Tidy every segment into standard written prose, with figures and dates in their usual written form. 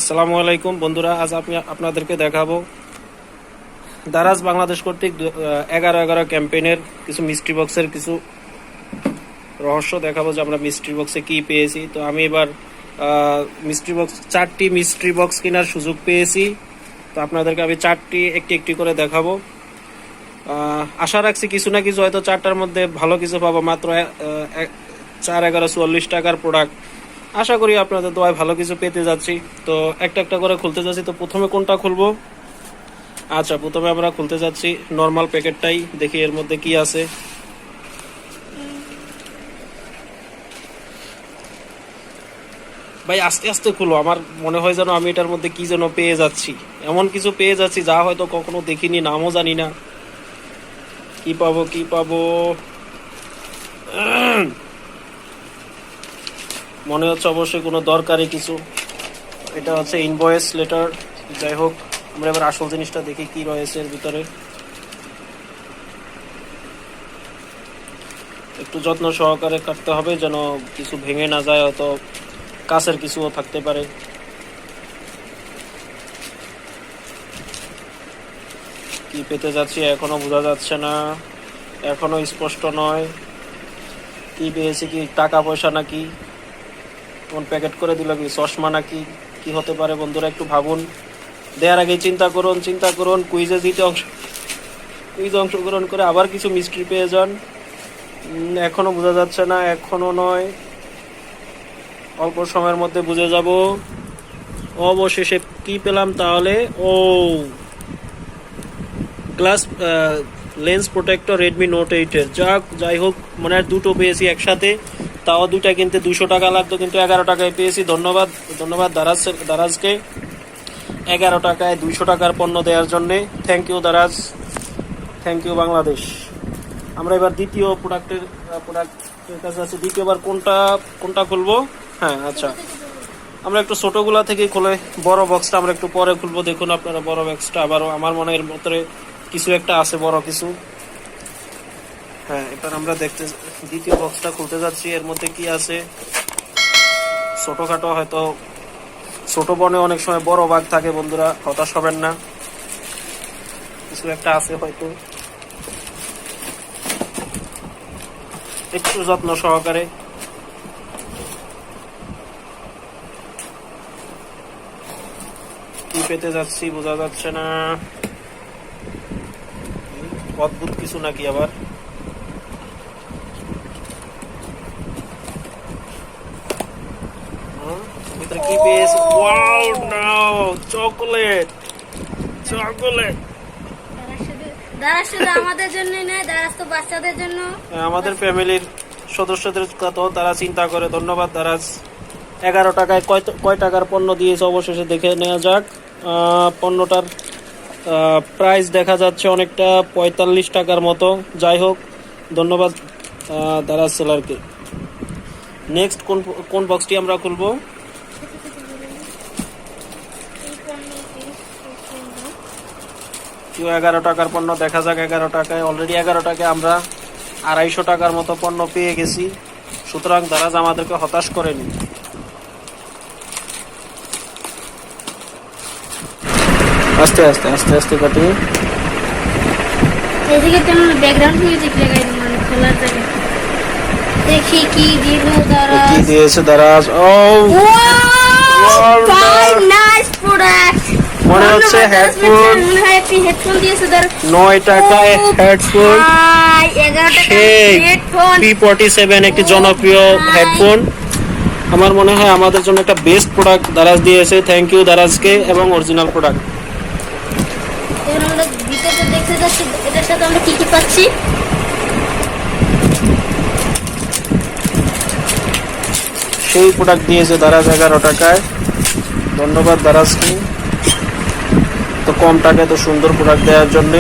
আসসালামু আলাইকুম বন্ধুরা, আজ আমি আপনাদেরকে দেখাবো দারাজ বাংলাদেশ কর্তৃক 11-11 ক্যাম্পেইনের কিছু মিস্ট্রি বক্সের কিছু রহস্য দেখাবো যে আমরা মিস্ট্রি বক্সে কি পেয়েছি। তো আমি এবার মিস্ট্রি বক্স 4টি মিস্ট্রি বক্স কেনার সুযোগ পেয়েছি। তো আপনাদেরকে আমি 4টি একটি একটি করে দেখাবো। আশা রাখছি কিছু না কিছু হয়তো 4টার মধ্যে ভালো কিছু পাবো। মাত্র 4-11-44 টাকার প্রোডাক্ট, আশা করি আপনাদের দোয়ায় ভালো কিছু পেতে যাচ্ছি। তো একটা একটা করে খুলতে যাচ্ছি। তো প্রথমে কোনটা খুলবো? আচ্ছা, প্রথমে আমরা খুলতে যাচ্ছি নর্মাল প্যাকেটটাই, দেখি এর মধ্যে কি আছে। ভাই আস্তে আস্তে খুলো, আমার মনে হয় যেন আমি এটার মধ্যে কি যেন পেয়ে যাচ্ছি, এমন কিছু পেয়ে যাচ্ছি যা হয়তো কখনো দেখিনি, নামও জানি না। কি পাবো কি পাবো, মনে হচ্ছে অবশ্যই কোনো দরকারি কিছু। এটা হচ্ছে ইনভয়েস লেটার। যাই হোক, আমরা এবার আসল জিনিসটা দেখি কি রয়েছে এর ভিতরে। একটু যত্ন সহকারে কাটতে হবে যেন কিছু ভেঙে না যায়, হয়তো কাছের কিছুও থাকতে পারে। কি পেতে যাচ্ছি এখনো বোঝা যাচ্ছে না, এখনো স্পষ্ট নয়। কি পেয়েছি, কি টাকা পয়সা নাকি, কোন প্যাকেট করে দিল, কি চশমা নাকি, কি হতে পারে বন্ধুরা একটু ভাবুন। দেওয়ার আগে চিন্তা করুন, কুইজে অংশগ্রহণ করে আবার কিছু মিস্ট্রি পেয়ে যান। এখনো বোঝা যাচ্ছে না, এখনো নয়, অল্প সময়ের মধ্যে বুঝে যাব। অবশেষে কি পেলাম তাহলে? ও, glass lens protector Redmi Note 8-এর। যাই হোক, মনে হয় দুটো পেয়েছি একসাথে, তাও দুটা কিনতে 200 টাকা লাগতো, কিন্তু 11 টাকায় পেয়েছি। ধন্যবাদ দারাজকে 11 টাকায় 200 টাকার পণ্য দেওয়ার জন্যে। Thank you Daraz, thank you Bangladesh. আমরা এবার দ্বিতীয় প্রোডাক্টের কাছে আছি। দ্বিতীয়বার কোনটা খুলবো? হ্যাঁ, আচ্ছা, আমরা একটু ছোটগুলা থেকে খুলে বড় বক্সটা আমরা একটু পরে খুলবো। দেখুন আপনারা বড় বক্সটা, আবারও আমার মনে এর ভিতরে কিছু একটা আছে, বড় কিছু। হ্যাঁ, এবার আমরা দ্বিতীয় বক্সটা খুলতে যাচ্ছি। এর মধ্যে কি আছে? ছোটখাটো, হয়তো ছোট বনে অনেক সময় বড় ভাগ থাকে বন্ধুরা, হতাশ হবেন না, কিছু একটা আছে হয়তো। একটু যত্ন সহকারে। কি পেতে যাচ্ছি বোঝা যাচ্ছে না, অদ্ভুত কিছু নাকি আবার। ভিতরে কি পেয়েছি? ওয়াও, নাও, চকোলেট। দারাজ শুধু আমাদের জন্যই নয়, দারাজ তো বাচ্চাদের জন্য, আমাদের ফ্যামিলির সদস্যদের কথা তারা চিন্তা করে। ধন্যবাদ দারাজ। 11 টাকায় কয় টাকার পণ্য দিয়েছে অবশেষে দেখে নেওয়া যাক। পণ্যটার প্রাইস দেখা যাচ্ছে অনেকটা 45 টাকার মতো। যাই হোক, ধন্যবাদ দারাজ সেলারকে। নেক্সট কোন বক্সটি আমরা খুলবো? কেউ 11 টাকার পণ্য দেখা যাক। 11 টাকায় অলরেডি 11 টাকায় আমরা 250 টাকার মতো পণ্য পেয়ে গেছি। সুতরাং দারাজ আমাদেরকে হতাশ করেনি। আস্তে আস্তে আস্তে আস্তে কাটি। এদিকে তেমন ব্যাকগ্রাউন্ড মিউজিক লাগাই মানে খোলার জায়গা। দেখি কি দিল দারাজ। কি দিয়েছে দারাজ? ও, ফাইভ নাইস প্রোডাক্ট। মনে হচ্ছে হেডফোন। মনে হয় একটি হেডফোন দিয়েছে দারাজ। 9 টাকায় হেডফোন। 11 টাকায় হেডফোন। P47 একটি জনপ্রিয় হেডফোন। আমার মনে হয় আমাদের জন্য একটা বেস্ট প্রোডাক্ট দারাজ দিয়েছে। থ্যাংক ইউ দারাজকে, এবং অরিজিনাল প্রোডাক্ট। এবার আমরা ভিতরে দেখতে যাচ্ছি এটার সাথে আমরা কি কি পাচ্ছি। সেই প্রোডাক্ট দিয়েছে দারাজ 11 টাকায়। ধন্যবাদ দারাজকে, তো কম টাকায় তো সুন্দর প্রোডাক্ট দেওয়ার জন্য।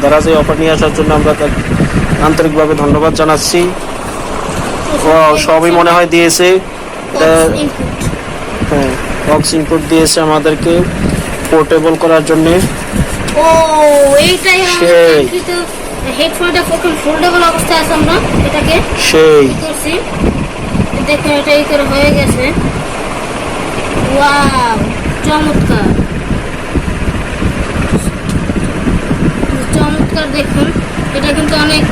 দারাজ এই অফার নিয়ে আসার জন্য আমরা আন্তরিকভাবে ধন্যবাদ জানাচ্ছি। সবই মনে হয় দিয়েছে। হ্যাঁ, বক্স ইনপুট দিয়েছে আমাদেরকে পোর্টেবল করার জন্য। ও, এইটাই কিন্তু হেডফোনটা ফোল্ডেবল অবস্থায় আছে, আমরা এটাকে সেই করছি। দেখুন, এটা এই করে হয়ে গেছে। ওয়াও, চমৎকার চমৎকার, দেখুন এটা কিন্তু অনেক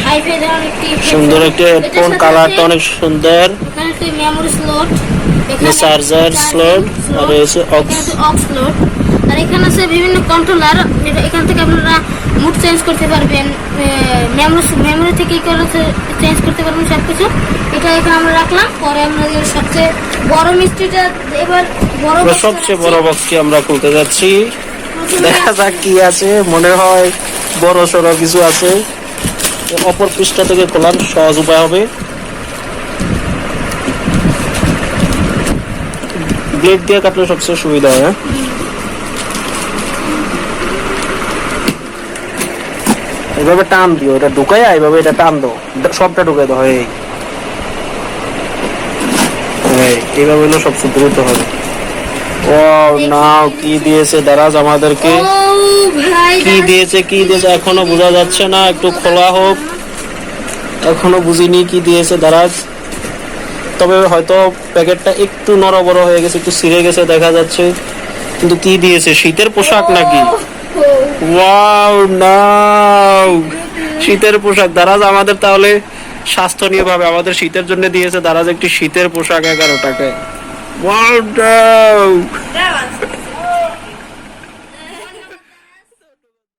হাই ফাই একটি সুন্দর একটি হেডফোন, কালারটা অনেক সুন্দর। এখানে একটি মেমোরি স্লট, চার্জার স্লট আর রয়েছে অক্স স্লট, আর এখানে আছে বিভিন্ন কন্ট্রোলার, যেটা এখান থেকে আপনারা মুড চেঞ্জ করতে পারবেন, মেমোরি থেকে চেঞ্জ করতে পারবেন সবকিছু। এটা এখানে আমরা রাখলাম। পরে আমাদের সবচেয়ে বড় মিস্ট্রিটা, এবার সবচেয়ে বড় বক্সটি আমরা খুলতে যাচ্ছি। দেখা যাক কি আছে, মনে হয় বড় সড়ো কিছু আছে। অপর পৃষ্ঠা থেকে খোলার সহজ উপায় হবে। ব্লেড দিয়ে কাটলে সবচেয়ে সুবিধা হয়। এইভাবে টান দিও, এটা ঢুকাই, এইভাবে এটা টান দাও, সবটা ঢুকাই দাও। এইভাবে হলো সবচেয়ে দ্রুত হবে। ও নাও, কি দিয়েছে দারাজ আমাদেরকে, কি দিয়েছে এখনো বোঝা যাচ্ছে না, একটু খোলা হোক। এখনো বুঝিনি কি দিয়েছে দারাজ, তবে হয়তো প্যাকেটটা একটু নড়বড় হয়ে গেছে, একটু ছিঁড়ে গেছে দেখা যাচ্ছে। কিন্তু কি দিয়েছে, শীতের পোশাক নাকি? ওয়াও নাও, শীতের পোশাক। দারাজ আমাদের তাহলে স্বাস্থ্যনীয় ভাবে আমাদের শীতের জন্য দিয়েছে দারাজ একটি শীতের পোশাক 11 টাকায়। ওয়াও নাও।